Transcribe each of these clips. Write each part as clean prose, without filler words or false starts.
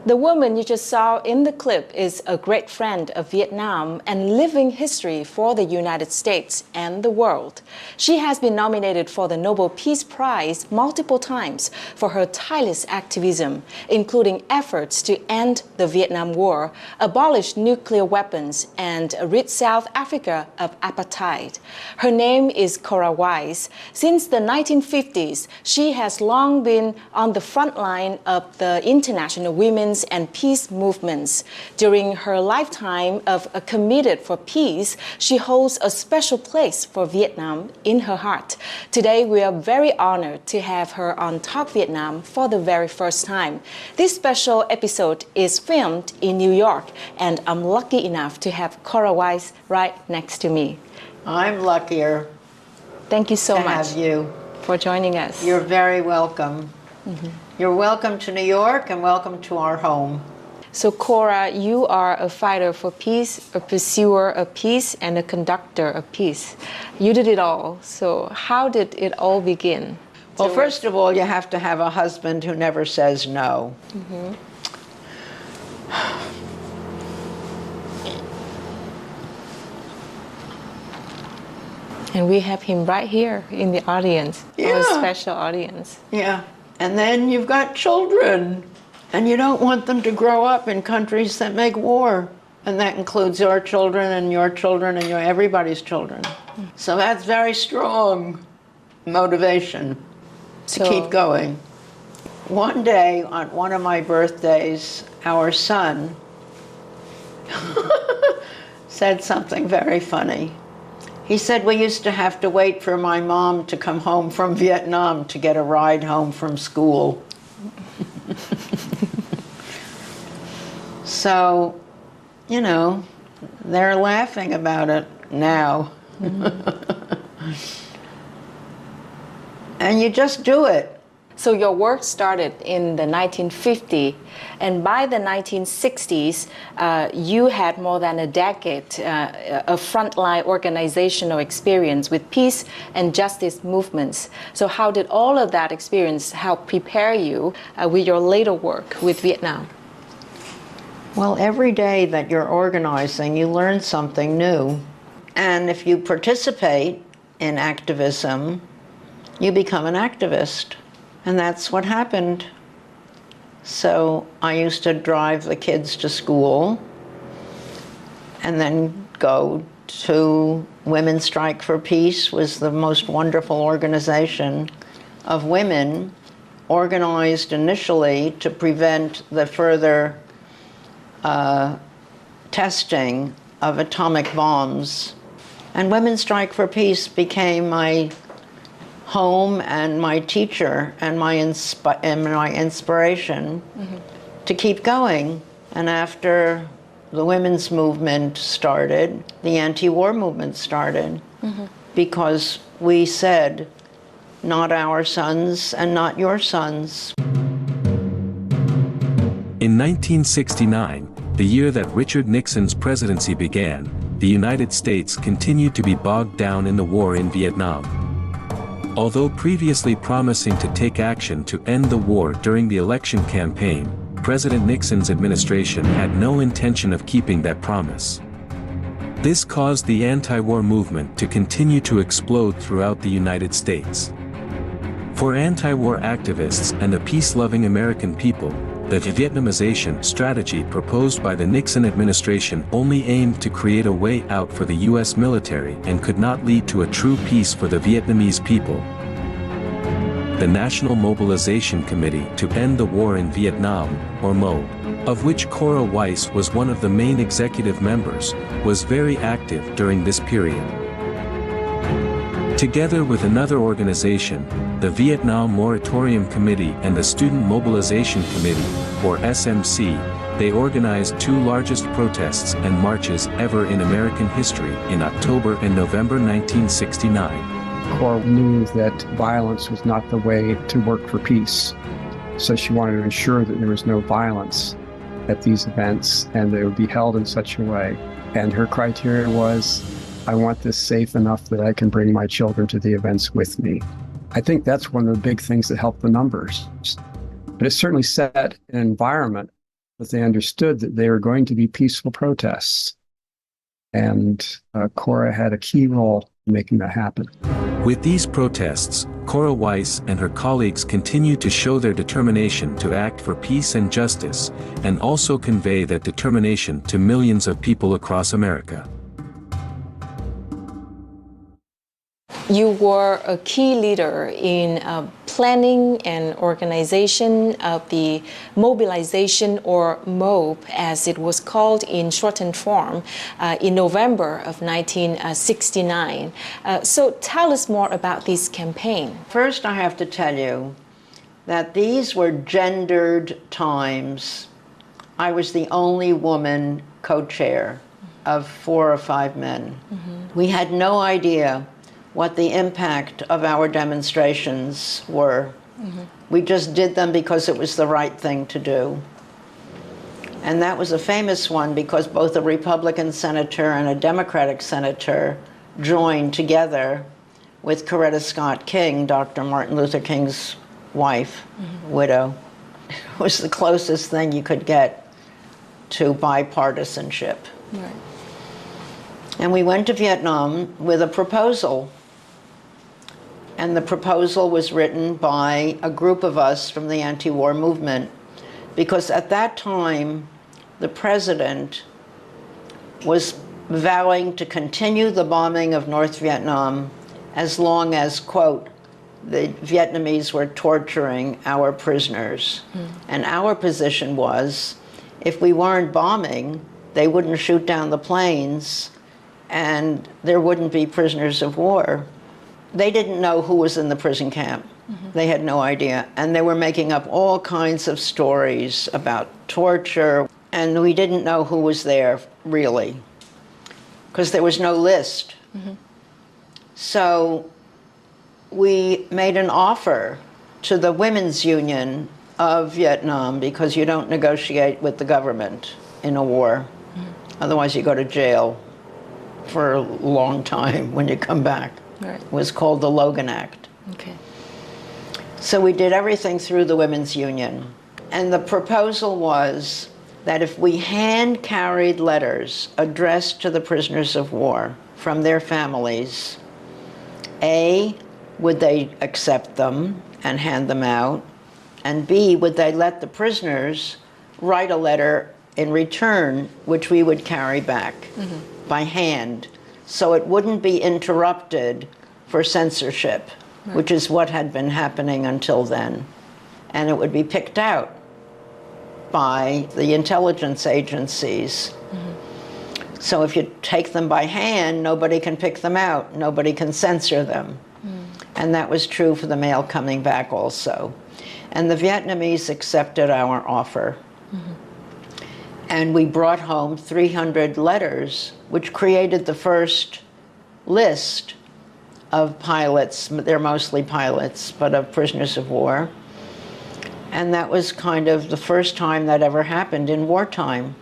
The woman you just saw in the clip is a great friend of Vietnam and living history for the United States and the world. She has been nominated for the Nobel Peace Prize multiple times for her tireless activism, including efforts to end the Vietnam War, abolish nuclear weapons, and rid South Africa of apartheid. Her name is Cora Weiss. Since the 1950s, she has long been on the front line of the international women's and peace movements. During her lifetime of a committed for peace, she holds a special place for Vietnam in her heart. Today, we are very honored to have her on Talk Vietnam for the very first time. This special episode is filmed in New York, and I'm lucky enough to have Cora Weiss right next to me. I'm luckier. Thank you so much have you for joining us. You're very welcome. Mm-hmm. You're welcome to New York and welcome to our home. So Cora, you are a fighter for peace, a pursuer of peace, and a conductor of peace. You did it all. So how did it all begin? Well, first of all, you have to have a husband who never says no. Mm-hmm. And we have him right here in the audience, our special audience. Yeah. And then you've got children, and you don't want them to grow up in countries that make war. And that includes your children and everybody's children. So that's very strong motivation to keep going. One day, on one of my birthdays, our son said something very funny. He said, we used to have to wait for my mom to come home from Vietnam to get a ride home from school. So, you know, they're laughing about it now. Mm-hmm. And you just do it. So your work started in the 1950s, and by the 1960s, you had more than a decade of frontline organizational experience with peace and justice movements. So how did all of that experience help prepare you with your later work with Vietnam? Well, every day that you're organizing, you learn something new. And if you participate in activism, you become an activist. And that's what happened. So I used to drive the kids to school and then go to Women's Strike for Peace, was the most wonderful organization of women organized initially to prevent the further testing of atomic bombs. And Women's Strike for Peace became my home and my teacher and my inspiration to keep going. And after the women's movement started, the anti-war movement started, because we said, not our sons and not your sons. In 1969, the year that Richard Nixon's presidency began, the United States continued to be bogged down in the war in Vietnam. Although previously promising to take action to end the war during the election campaign, President Nixon's administration had no intention of keeping that promise. This caused the anti-war movement to continue to explode throughout the United States. For anti-war activists and the peace-loving American people, the Vietnamization strategy proposed by the Nixon administration only aimed to create a way out for the U.S. military and could not lead to a true peace for the Vietnamese people. The National Mobilization Committee to End the War in Vietnam, or MOB, of which Cora Weiss was one of the main executive members, was very active during this period. Together with another organization, the Vietnam Moratorium Committee and the Student Mobilization Committee, or SMC, they organized two largest protests and marches ever in American history in October and November 1969. Cora knew that violence was not the way to work for peace. So she wanted to ensure that there was no violence at these events and they would be held in such a way. And her criteria was, I want this safe enough that I can bring my children to the events with me. I think that's one of the big things that helped the numbers. But it certainly set an environment but they understood that they were going to be peaceful protests. And Cora had a key role in making that happen. With these protests, Cora Weiss and her colleagues continued to show their determination to act for peace and justice, and also convey that determination to millions of people across America. You were a key leader in planning and organization of the mobilization, or MOB, as it was called in shortened form, in November of 1969. So tell us more about this campaign. First, I have to tell you that these were gendered times. I was the only woman co-chair of 4 or 5 men. We had no idea what the impact of our demonstrations were. We just did them because it was the right thing to do. And that was a famous one because both a Republican senator and a Democratic senator joined together with Coretta Scott King, Dr. Martin Luther King's wife, widow. It was the closest thing you could get to bipartisanship. Right. And we went to Vietnam with a proposal. And the proposal was written by a group of us from the anti-war movement, because at that time, the president was vowing to continue the bombing of North Vietnam as long as, quote, the Vietnamese were torturing our prisoners. And our position was, if we weren't bombing, they wouldn't shoot down the planes, and there wouldn't be prisoners of war. They didn't know who was in the prison camp. They had no idea. And they were making up all kinds of stories about torture. And we didn't know who was there, really, because there was no list. So we made an offer to the Women's Union of Vietnam, because you don't negotiate with the government in a war. Otherwise, you go to jail for a long time when you come back. Right. It was called the Logan Act. Okay. So we did everything through the Women's Union. And the proposal was that if we hand-carried letters addressed to the prisoners of war from their families, A, would they accept them and hand them out? And B, would they let the prisoners write a letter in return, which we would carry back by hand, so it wouldn't be interrupted for censorship, which is what had been happening until then. And it would be picked out by the intelligence agencies. So if you take them by hand, nobody can pick them out, nobody can censor them. And that was true for the mail coming back also. And the Vietnamese accepted our offer. And we brought home 300 letters, which created the first list of pilots. They're mostly pilots, but of prisoners of war. And that was kind of the first time that ever happened in wartime.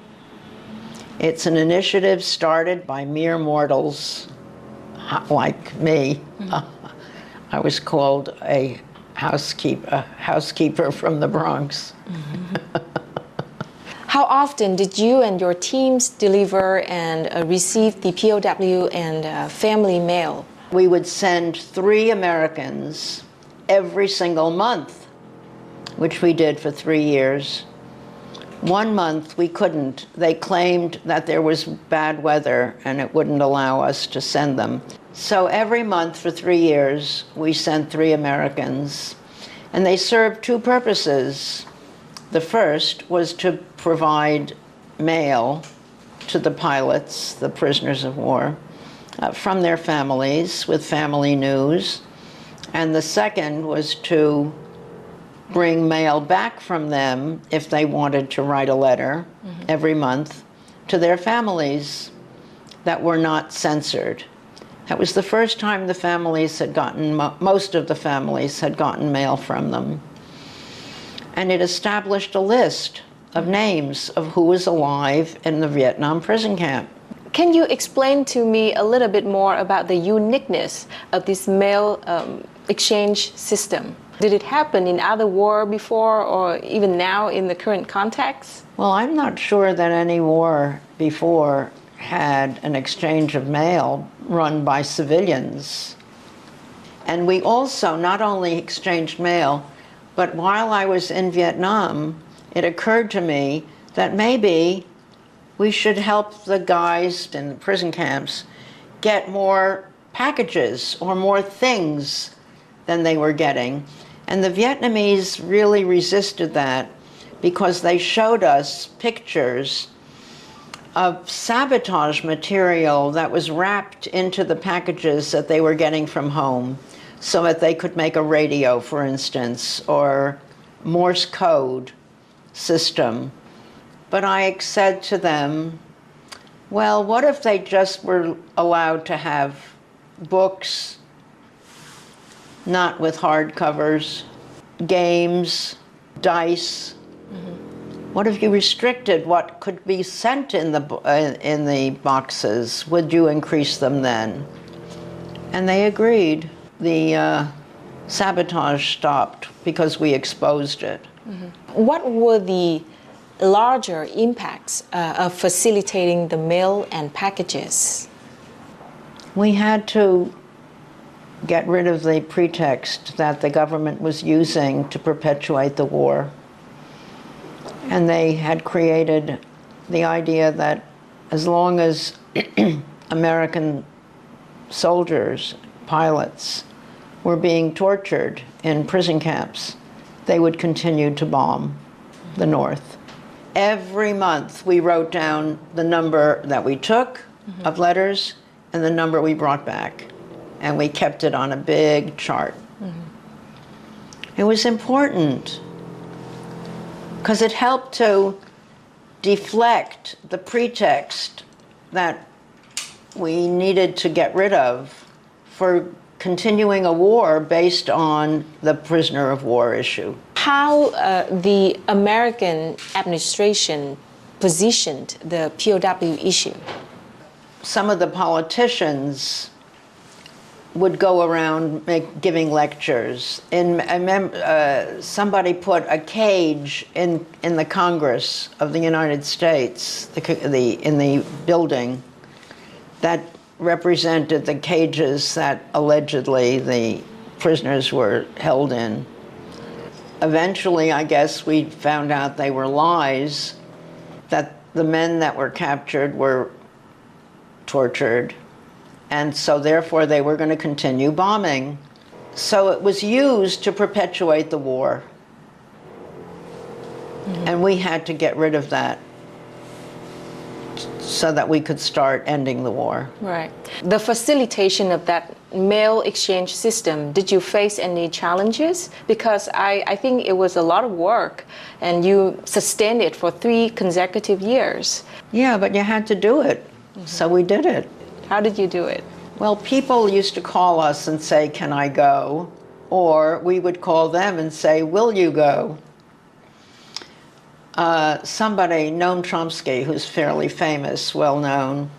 It's an initiative started by mere mortals like me. I was called a housekeeper from the Bronx. How often did you and your teams deliver and receive the POW and family mail? We would send 3 Americans every single month, which we did for 3 years. 1 month we couldn't. They claimed that there was bad weather and it wouldn't allow us to send them. So every month for 3 years we sent 3 Americans, and they served 2 purposes. The first was to provide mail to the pilots, the prisoners of war, from their families with family news. And the second was to bring mail back from them if they wanted to write a letter every month to their families that were not censored. That was the first time the families had gotten, most of the families had gotten mail from them. And it established a list of names of who was alive in the Vietnam prison camp. Can you explain to me a little bit more about the uniqueness of this mail exchange system? Did it happen in other war before or even now in the current context? Well, I'm not sure that any war before had an exchange of mail run by civilians. And we also not only exchanged mail, but while I was in Vietnam, it occurred to me that maybe we should help the guys in the prison camps get more packages or more things than they were getting. And the Vietnamese really resisted that because they showed us pictures of sabotage material that was wrapped into the packages that they were getting from home so that they could make a radio, for instance, or Morse code system. But I said to them, well, what if they just were allowed to have books, not with hardcovers, games, dice? What if you restricted what could be sent in the boxes? Would you increase them then? And they agreed. The sabotage stopped because we exposed it. What were the larger impacts of facilitating the mail and packages? We had to get rid of the pretext that the government was using to perpetuate the war. And they had created the idea that as long as American soldiers, pilots, were being tortured in prison camps, they would continue to bomb the North. Every month we wrote down the number that we took of letters and the number we brought back. And we kept it on a big chart. It was important because it helped to deflect the pretext that we needed to get rid of for continuing a war based on the prisoner of war issue. How the American administration positioned the POW issue? Some of the politicians would go around giving lectures. Somebody put a cage in the Congress of the United States, in the building, that represented the cages that allegedly the prisoners were held in. Eventually, I guess, we found out they were lies, that the men that were captured were tortured, and so therefore they were going to continue bombing. So it was used to perpetuate the war. And we had to get rid of that so that we could start ending the war. Right. The facilitation of that mail exchange system, did you face any challenges? Because I think it was a lot of work and you sustained it for 3 consecutive years. Yeah, but you had to do it. So we did it. How did you do it? Well, people used to call us and say, can I go? Or we would call them and say, will you go? Somebody, Noam Chomsky, who's fairly famous, well known,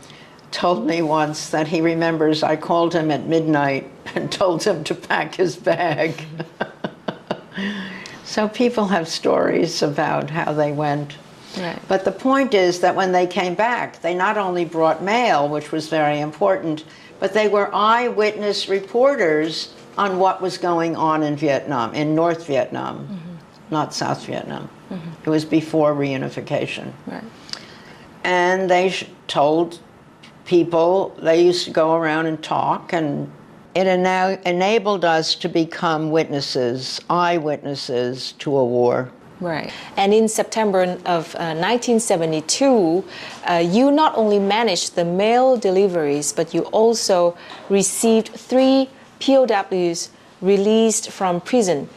told me once that he remembers I called him at midnight and told him to pack his bag. So people have stories about how they went. Right. But the point is that when they came back, they not only brought mail, which was very important, but they were eyewitness reporters on what was going on in Vietnam, in North Vietnam, not South Vietnam. It was before reunification. Right. And they told people, they used to go around and talk, and it enabled us to become witnesses, eyewitnesses to a war. Right. And in September of 1972, you not only managed the mail deliveries, but you also received 3 POWs released from prison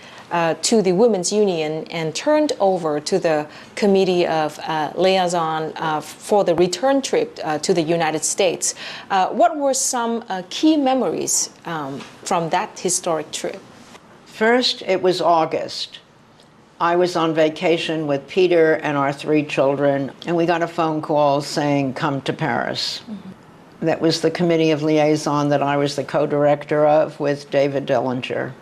to the Women's Union and turned over to the Committee of Liaison for the return trip to the United States. What were some key memories from that historic trip? First, it was August. I was on vacation with Peter and our 3 children, and we got a phone call saying, come to Paris. That was the Committee of Liaison that I was the co-director of with David Dellinger.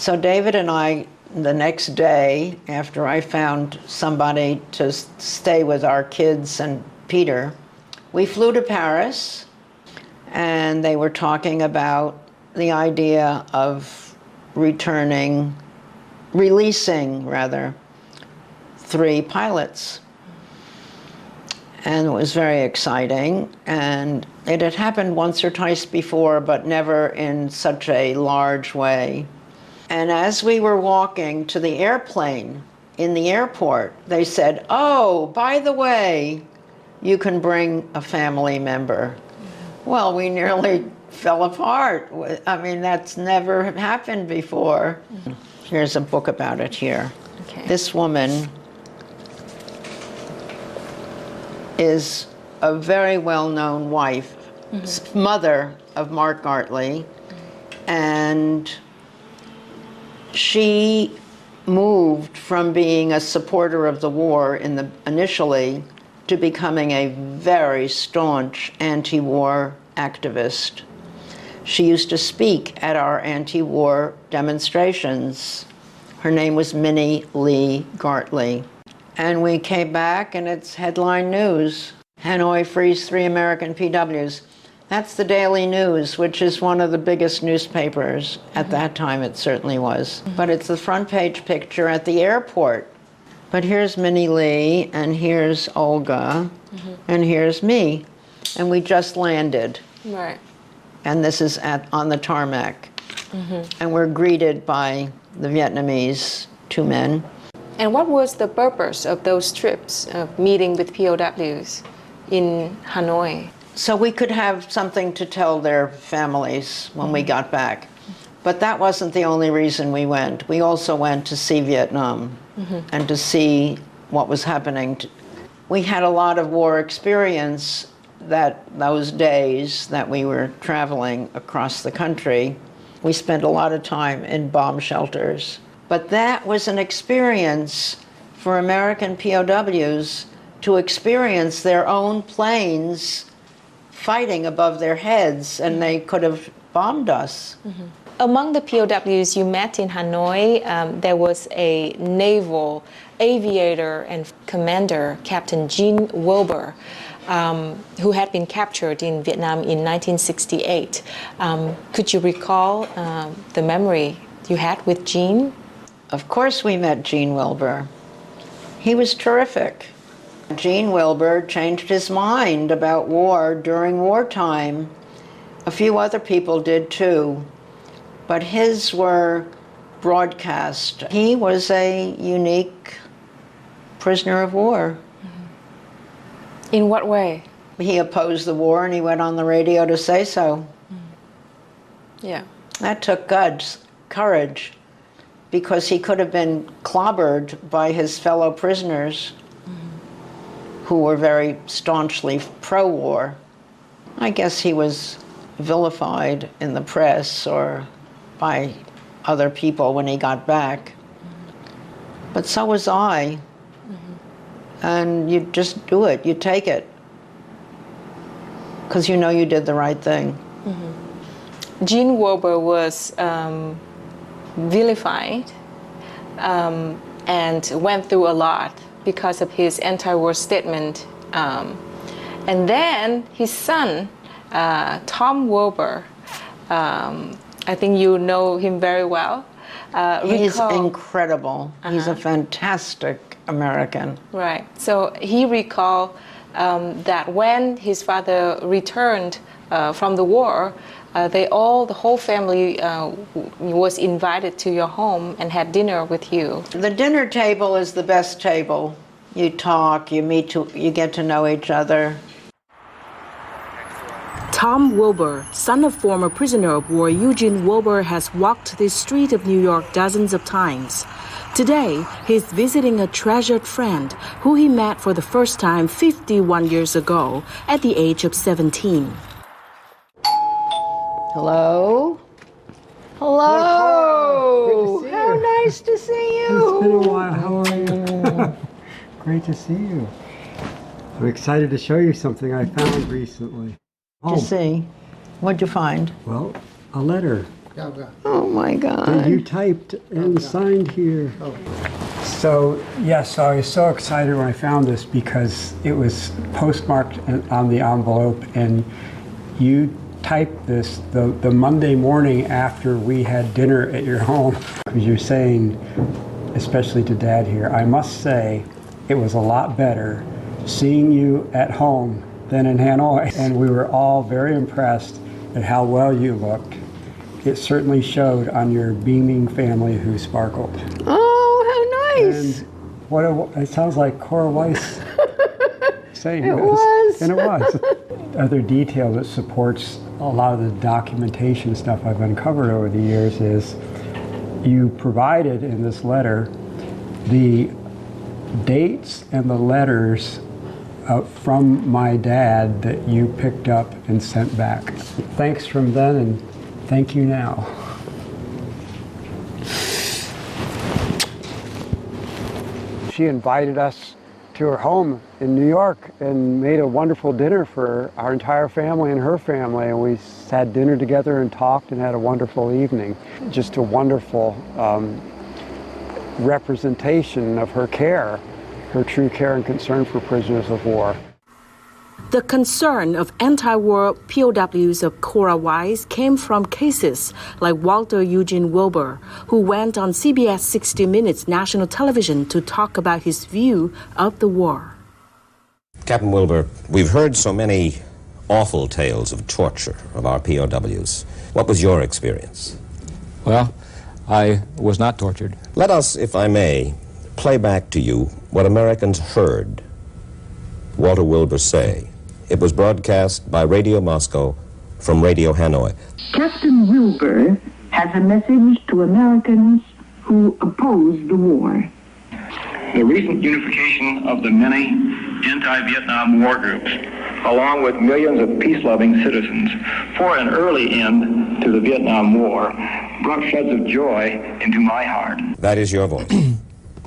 So David and I, the next day, after I found somebody to stay with our kids and Peter, we flew to Paris, and they were talking about the idea of releasing 3 pilots. And it was very exciting, and it had happened once or twice before, but never in such a large way. And as we were walking to the airplane in the airport, they said, "Oh, by the way, you can bring a family member." Well, we nearly fell apart. I mean, that's never happened before. Here's a book about it here. Okay. This woman is a very well-known wife, mother of Mark Gartley, and she moved from being a supporter of the war initially to becoming a very staunch anti-war activist. She used to speak at our anti-war demonstrations. Her name was Minnie Lee Gartley. And we came back, and it's headline news. Hanoi frees 3 American PWs. That's the Daily News, which is one of the biggest newspapers. At that time, it certainly was. But it's the front page picture at the airport. But here's Minnie Lee, and here's Olga, and here's me. And we just landed. Right. And this is on the tarmac. And we're greeted by the Vietnamese 2 men. And what was the purpose of those trips of meeting with POWs in Hanoi? So we could have something to tell their families when we got back. But that wasn't the only reason we went. We also went to see Vietnam and to see what was happening. We had a lot of war experience those days that we were traveling across the country. We spent a lot of time in bomb shelters. But that was an experience for American POWs to experience their own planes fighting above their heads, and they could have bombed us. Among the POWs you met in Hanoi, there was a naval aviator and commander, Captain Gene Wilbur, who had been captured in Vietnam in 1968. Could you recall the memory you had with Gene? Of course we met Gene Wilbur. He was terrific. Gene Wilbur changed his mind about war during wartime. A few other people did too, but his were broadcast. He was a unique prisoner of war. In what way? He opposed the war, and he went on the radio to say so. Yeah. That took guts, courage, because he could have been clobbered by his fellow prisoners who were very staunchly pro-war. I guess he was vilified in the press or by other people when he got back. But so was I. And you just do it, you take it, because you know you did the right thing. Gene Wilbur was vilified and went through a lot because of his anti-war statement. And then his son, Tom Wilbur, I think you know him very well. He's incredible. He's a fantastic American. Right. So he recalled that when his father returned from the war, the whole family was invited to your home and had dinner with you. The dinner table is the best table. You talk, you meet, you get to know each other. Tom Wilbur, son of former prisoner of war Eugene Wilbur, has walked the street of New York dozens of times. Today, he's visiting a treasured friend who he met for the first time 51 years ago at the age of 17. Hello? Hello! Good to see How you. nice to see you! It's been a while. How are you? Great to see you. I'm excited to show you something I found recently. To see. What'd you find? Well, a letter Oh my God. And you typed and signed here. So, yes, I was so excited when I found this because it was postmarked on the envelope, and you typed this the Monday morning after we had dinner at your home. You're saying, especially to Dad here, I must say it was a lot better seeing you at home than in Hanoi. And we were all very impressed at how well you looked. It certainly showed on your beaming family who sparkled. Oh, how nice. And it sounds like Cora Weiss saying It this. was. And it was. Other detail that supports a lot of the documentation stuff I've uncovered over the years is you provided in this letter the dates and the letters from my dad that you picked up and sent back. Thanks from then and thank you now. She invited us to her home in New York and made a wonderful dinner for our entire family and her family, and we had dinner together and talked and had a wonderful evening. Just a wonderful representation of her care, her true care and concern for prisoners of war. The concern of anti-war POWs of Cora Weiss came from cases like Walter Eugene Wilbur, who went on CBS 60 Minutes national television to talk about his view of the war. Captain Wilbur, we've heard so many awful tales of torture of our POWs. What was your experience? Well, I was not tortured. Let us, if I may, play back to you what Americans heard Walter Wilbur say. It was broadcast by Radio Moscow from Radio Hanoi. Captain Wilbur has a message to Americans who oppose the war. The recent unification of the many anti-Vietnam war groups, along with millions of peace-loving citizens, for an early end to the Vietnam War, brought floods of joy into my heart. That is your voice.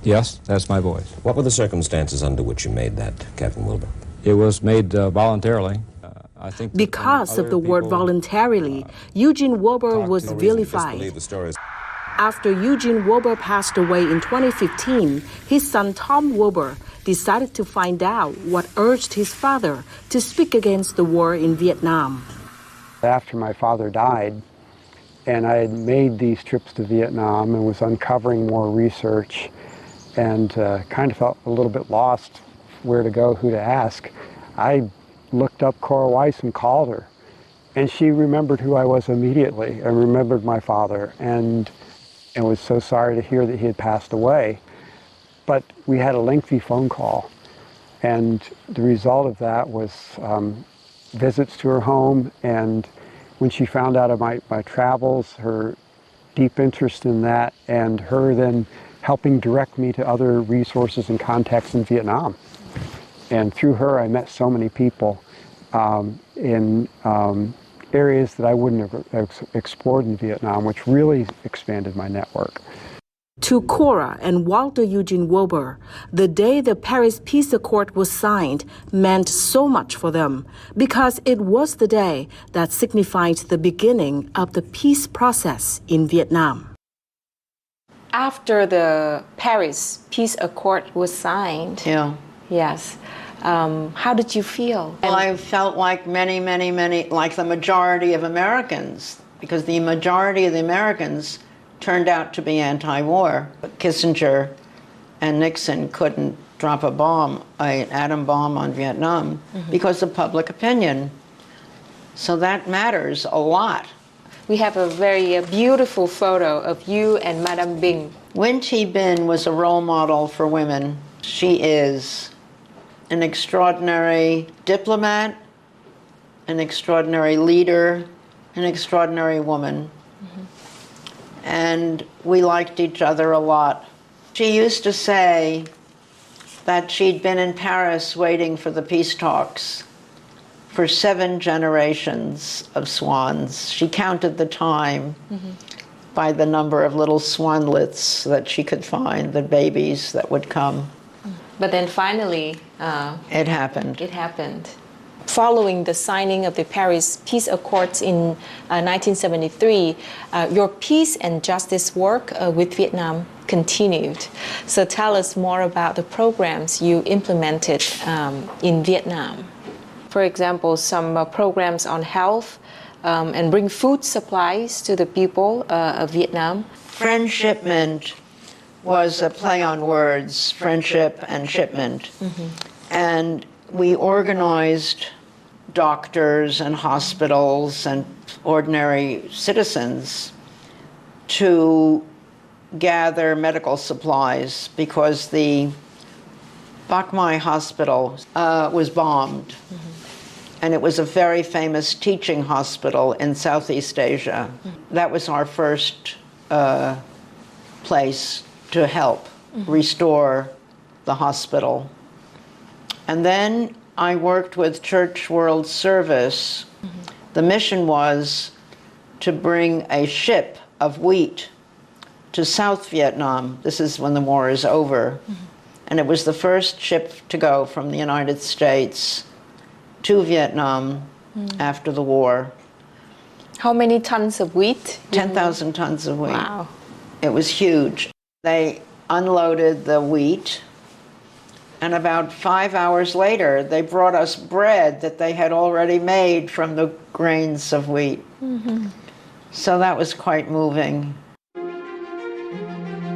Yes, that's my voice. What were the circumstances under which you made that, Captain Wilbur? It was made voluntarily. I think Because of the word voluntarily, Eugene Wilbur was vilified. After Eugene Wilbur passed away in 2015, his son Tom Wilbur decided to find out what urged his father to speak against the war in Vietnam. After my father died, and I had made these trips to Vietnam and was uncovering more research and kind of felt a little bit lost where to go, who to ask, I looked up Cora Weiss and called her. And she remembered who I was immediately and remembered my father and was so sorry to hear that he had passed away. But we had a lengthy phone call. And the result of that was visits to her home. And when she found out of my travels, her deep interest in that, and her then helping direct me to other resources and contacts in Vietnam. And through her, I met so many people in areas that I wouldn't have explored in Vietnam, which really expanded my network. To Cora and Walter Eugene Wilbur, the day the Paris Peace Accord was signed meant so much for them because it was the day that signified the beginning of the peace process in Vietnam. After the Paris Peace Accord was signed, yes, how did you feel? Well, I felt like many, like the majority of Americans, because the majority of the Americans turned out to be anti-war. Kissinger and Nixon couldn't drop a bomb, an atom bomb on Vietnam because of public opinion. So that matters a lot. We have a very beautiful photo of you and Madame Binh. Nguyen Thi Binh was a role model for women. She is an extraordinary diplomat, an extraordinary leader, an extraordinary woman. And we liked each other a lot. She used to say that she'd been in Paris waiting for the peace talks for 7 generations of swans. She counted the time by the number of little swanlets that she could find, the babies that would come. But then finally, it happened. It happened. Following the signing of the Paris Peace Accords in 1973, your peace and justice work with Vietnam continued. So tell us more about the programs you implemented in Vietnam. For example, some programs on health and bring food supplies to the people of Vietnam. Friendshipment was a play on words, friendship and shipment. And we organized doctors and hospitals and ordinary citizens to gather medical supplies because the Bach Mai Hospital was bombed. And it was a very famous teaching hospital in Southeast Asia. That was our first place to help restore the hospital. And then I worked with Church World Service. The mission was to bring a ship of wheat to South Vietnam. This is when the war is over. And it was the first ship to go from the United States to Vietnam after the war. How many tons of wheat? 10,000 tons of wheat. Wow. It was huge. They unloaded the wheat, and about 5 hours later, they brought us bread that they had already made from the grains of wheat. So that was quite moving.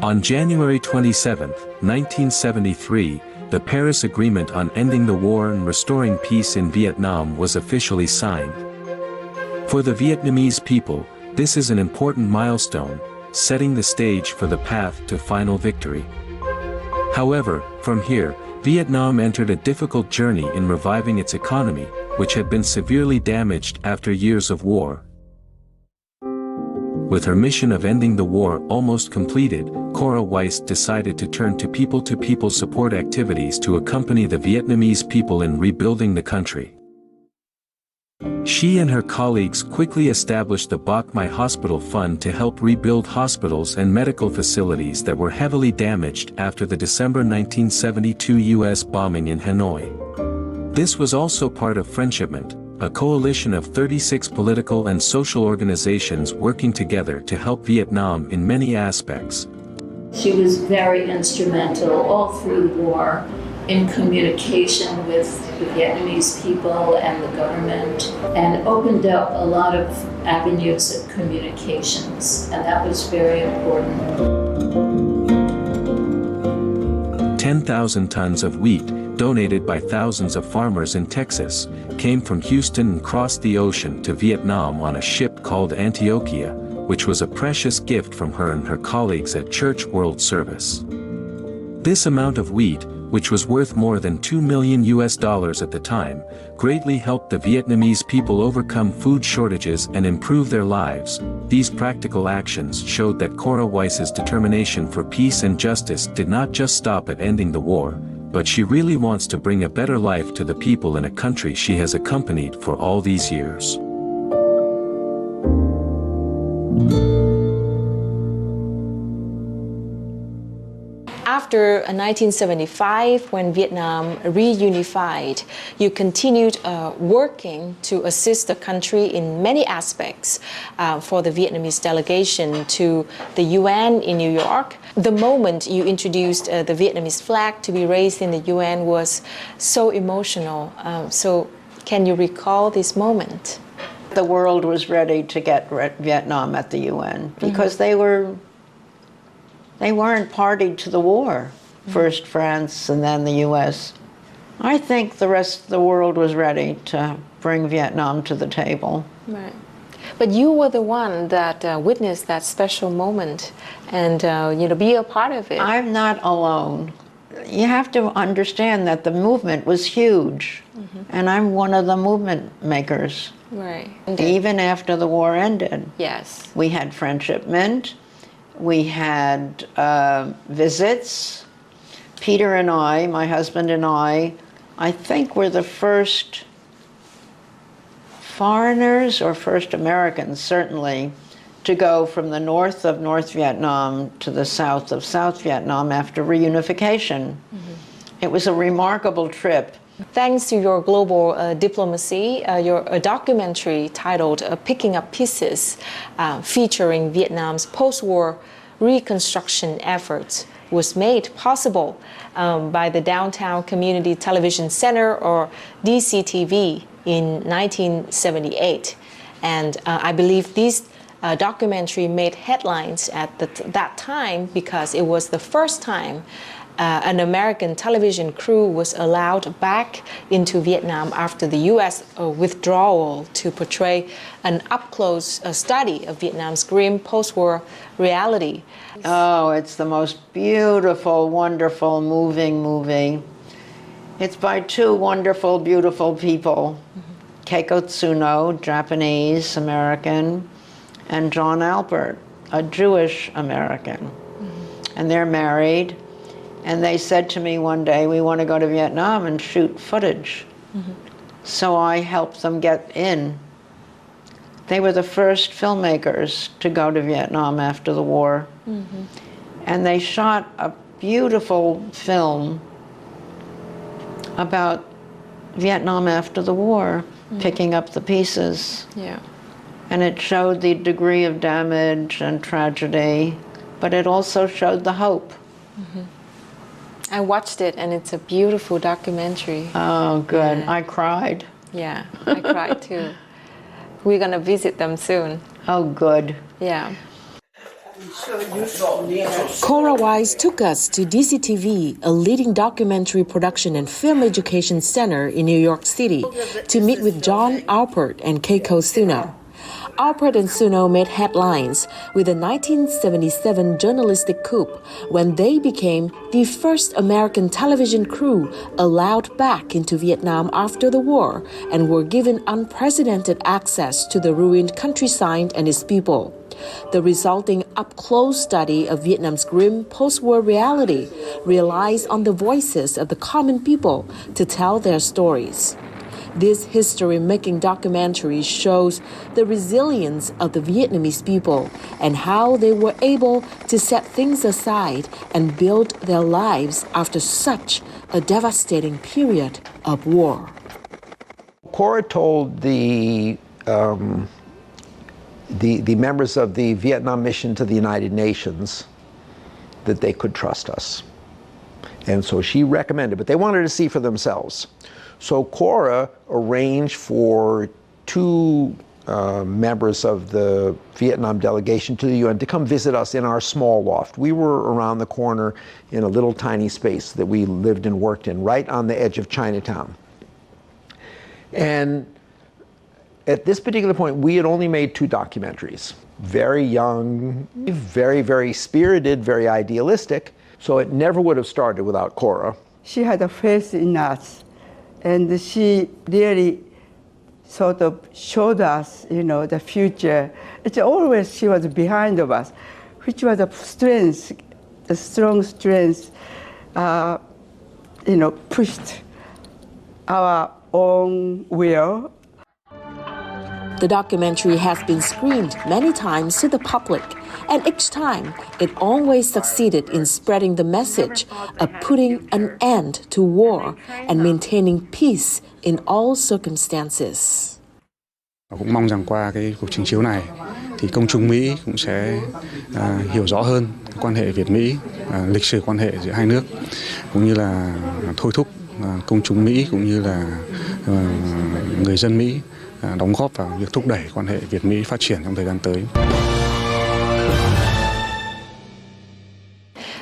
On January 27, 1973, the Paris Agreement on Ending the War and Restoring Peace in Vietnam was officially signed. For the Vietnamese people, this is an important milestone, setting the stage for the path to final victory. However, from here, Vietnam entered a difficult journey in reviving its economy, which had been severely damaged after years of war. With her mission of ending the war almost completed, Cora Weiss decided to turn to people-to-people support activities to accompany the Vietnamese people in rebuilding the country. She and her colleagues quickly established the Bach Mai Hospital Fund to help rebuild hospitals and medical facilities that were heavily damaged after the December 1972 U.S. bombing in Hanoi. This was also part of Friendshipment, a coalition of 36 political and social organizations working together to help Vietnam in many aspects. She was very instrumental all through the war in communication with the Vietnamese people and the government, and opened up a lot of avenues of communications, and that was very important. 10,000 tons of wheat, donated by thousands of farmers in Texas, came from Houston and crossed the ocean to Vietnam on a ship called Antioquia, which was a precious gift from her and her colleagues at Church World Service. This amount of wheat, which was worth more than $2 million at the time, greatly helped the Vietnamese people overcome food shortages and improve their lives. These practical actions showed that Cora Weiss's determination for peace and justice did not just stop at ending the war, but she really wants to bring a better life to the people in a country she has accompanied for all these years. After 1975, when Vietnam reunified, you continued working to assist the country in many aspects for the Vietnamese delegation to the UN in New York. The moment you introduced the Vietnamese flag to be raised in the UN was so emotional. So can you recall this moment? The world was ready to get Vietnam at the UN because they weren't party to the war. First France and then the US. I think the rest of the world was ready to bring Vietnam to the table. Right. But you were the one that witnessed that special moment and be a part of it. I'm not alone. You have to understand that the movement was huge, and I'm one of the movement makers. Right. Even after the war ended. Yes. We had Friendshipment. We had visits. Peter and I, my husband and I think we're the first foreigners or first Americans, certainly, to go from the north of North Vietnam to the south of South Vietnam after reunification. It was a remarkable trip. Thanks to your global diplomacy, your documentary titled Picking Up Pieces, featuring Vietnam's post-war reconstruction efforts, was made possible by the Downtown Community Television Center, or DCTV, in 1978. And I believe this documentary made headlines at that time because it was the first time an American television crew was allowed back into Vietnam after the U.S. withdrawal to portray an up-close study of Vietnam's grim post-war reality. Oh, it's the most beautiful, wonderful, moving movie. It's by two wonderful, beautiful people, Keiko Tsuno, Japanese American, and John Alpert, a Jewish American. And they're married. And they said to me one day, we want to go to Vietnam and shoot footage. So I helped them get in. They were the first filmmakers to go to Vietnam after the war. And they shot a beautiful film about Vietnam after the war, picking up the pieces. Yeah. And it showed the degree of damage and tragedy, but it also showed the hope. I watched it, and it's a beautiful documentary. Oh, good. Yeah. I cried. Yeah, I cried too. We're going to visit them soon. Oh, good. Yeah. Cora Weiss took us to DCTV, a leading documentary production and film education center in New York City, to meet with John Alpert and Keiko Tsuno. Alpert and Tsuno made headlines with the 1977 journalistic coup when they became the first American television crew allowed back into Vietnam after the war and were given unprecedented access to the ruined countryside and its people. The resulting up-close study of Vietnam's grim post-war reality relies on the voices of the common people to tell their stories. This history-making documentary shows the resilience of the Vietnamese people and how they were able to set things aside and build their lives after such a devastating period of war. Cora told the members of the Vietnam mission to the United Nations that they could trust us. And so she recommended, but they wanted to see for themselves. So Cora arranged for two members of the Vietnam delegation to the UN to come visit us in our small loft. We were around the corner in a little tiny space that we lived and worked in, right on the edge of Chinatown. And at this particular point, we had only made two documentaries. Very young, very, very spirited, very idealistic. So it never would have started without Cora. She had a faith in us. And she really sort of showed us, the future. It's always she was behind of us, which was a strength, a strong strength, pushed our own will. The documentary has been screened many times to the public, and each time it always succeeded in spreading the message of putting an end to war and maintaining peace in all circumstances. Cũng mong rằng qua cái cuộc trình chiếu này thì công chúng Mỹ cũng sẽ hiểu rõ hơn quan hệ Việt-Mỹ, lịch sử quan hệ giữa hai nước, cũng như là thôi thúc công chúng Mỹ cũng như là người dân Mỹ đóng góp vào việc thúc đẩy quan hệ Việt-Mỹ phát triển trong thời gian tới.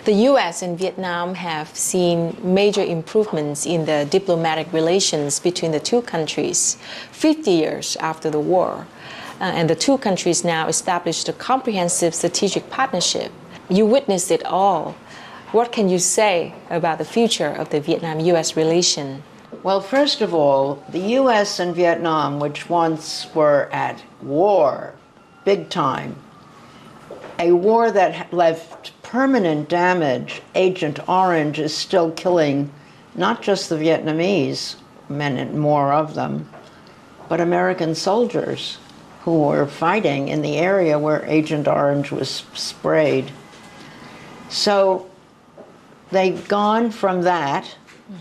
The U.S. and Vietnam have seen major improvements in the diplomatic relations between the two countries 50 years after the war. And the two countries now established a comprehensive strategic partnership. You witnessed it all. What can you say about the future of the Vietnam-U.S. relation? Well, first of all, the U.S. and Vietnam, which once were at war, big time, a war that left permanent damage. Agent Orange is still killing not just the Vietnamese, more of them, but American soldiers who were fighting in the area where Agent Orange was sprayed. So they've gone from that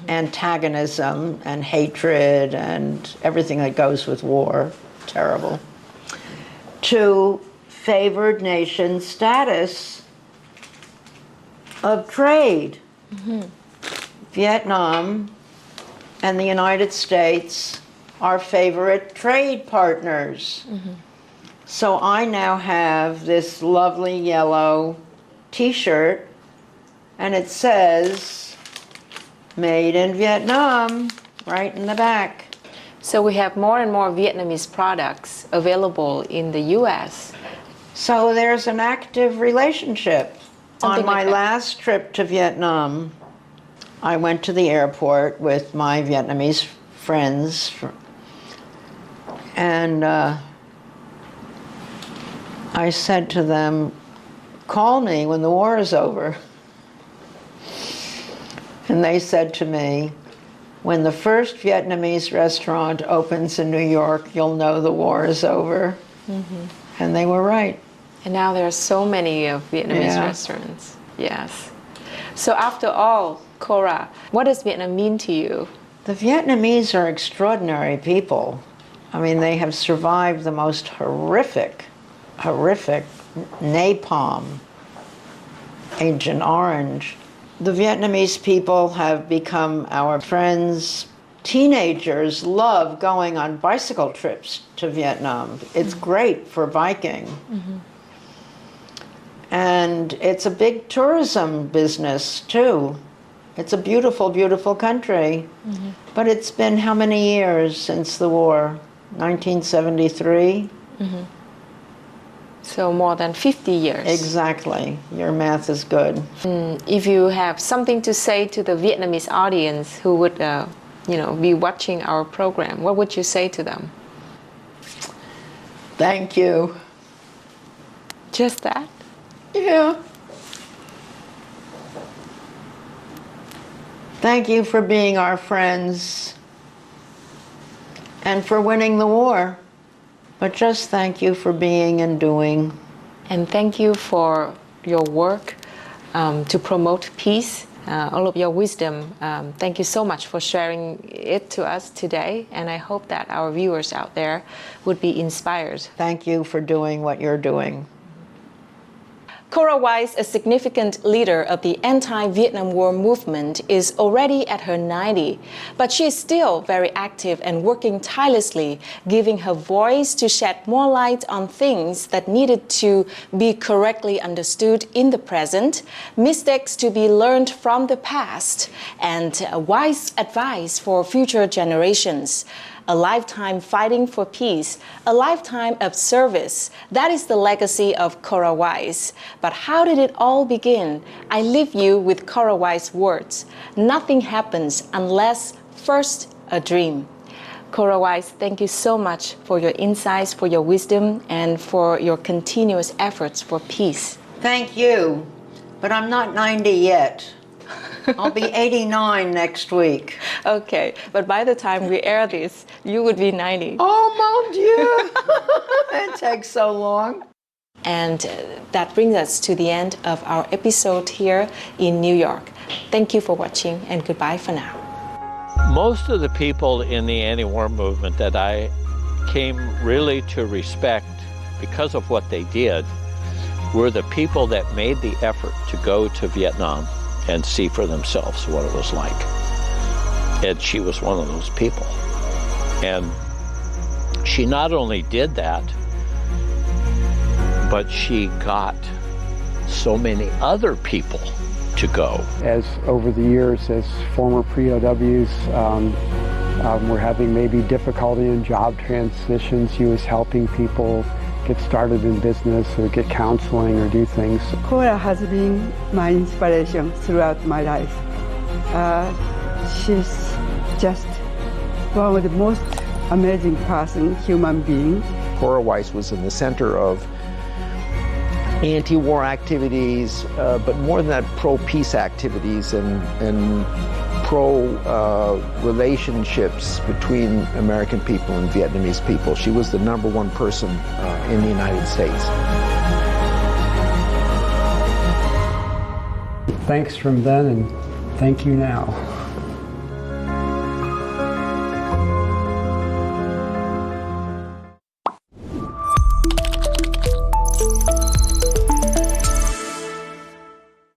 antagonism and hatred and everything that goes with war, terrible, to favored nation status of trade. Vietnam and the United States are favorite trade partners. So I now have this lovely yellow t-shirt, and it says, "Made in Vietnam," right in the back. So we have more and more Vietnamese products available in the U.S. So there's an active relationship. Something On my like that. last trip to Vietnam, I went to the airport with my Vietnamese friends, and I said to them, "Call me when the war is over." And they said to me, "When the first Vietnamese restaurant opens in New York, you'll know the war is over." And they were right. And now there are so many of Vietnamese restaurants. Yes. So after all, Cora, what does Vietnam mean to you? The Vietnamese are extraordinary people. I mean, they have survived the most horrific napalm, Agent Orange. The Vietnamese people have become our friends. Teenagers love going on bicycle trips to Vietnam. It's great for biking. And it's a big tourism business, too. It's a beautiful, beautiful country. But it's been how many years since the war? 1973? So more than 50 years. Exactly. Your math is good. If you have something to say to the Vietnamese audience who would be watching our program, what would you say to them? Thank you. Just that? Yeah. Thank you for being our friends and for winning the war. But just thank you for being and doing. And thank you for your work to promote peace, all of your wisdom. Thank you so much for sharing it to us today. And I hope that our viewers out there would be inspired. Thank you for doing what you're doing. Cora Weiss, a significant leader of the anti-Vietnam War movement, is already at her 90, but she is still very active and working tirelessly, giving her voice to shed more light on things that needed to be correctly understood in the present, mistakes to be learned from the past, and wise advice for future generations. A lifetime fighting for peace, a lifetime of service. That is the legacy of Cora Weiss. But how did it all begin? I leave you with Cora Weiss' words. Nothing happens unless first a dream. Cora Weiss, thank you so much for your insights, for your wisdom, and for your continuous efforts for peace. Thank you, but I'm not 90 yet. I'll be 89 next week. Okay, but by the time we air this, you would be 90. Oh, mon Dieu! It takes so long. And that brings us to the end of our episode here in New York. Thank you for watching, and goodbye for now. Most of the people in the anti-war movement that I came really to respect because of what they did were the people that made the effort to go to Vietnam and see for themselves what it was like. And she was one of those people. And she not only did that, but she got so many other people to go. As over the years, as former pre-OWs were having maybe difficulty in job transitions, she was helping people get started in business or get counseling or do things. Cora has been my inspiration throughout my life. She's just one of the most amazing human being. Cora Weiss was in the center of anti-war activities, but more than that, pro-peace activities and pro-relationships between American people and Vietnamese people. She was the #1 person in the United States. Thanks from then, and thank you now.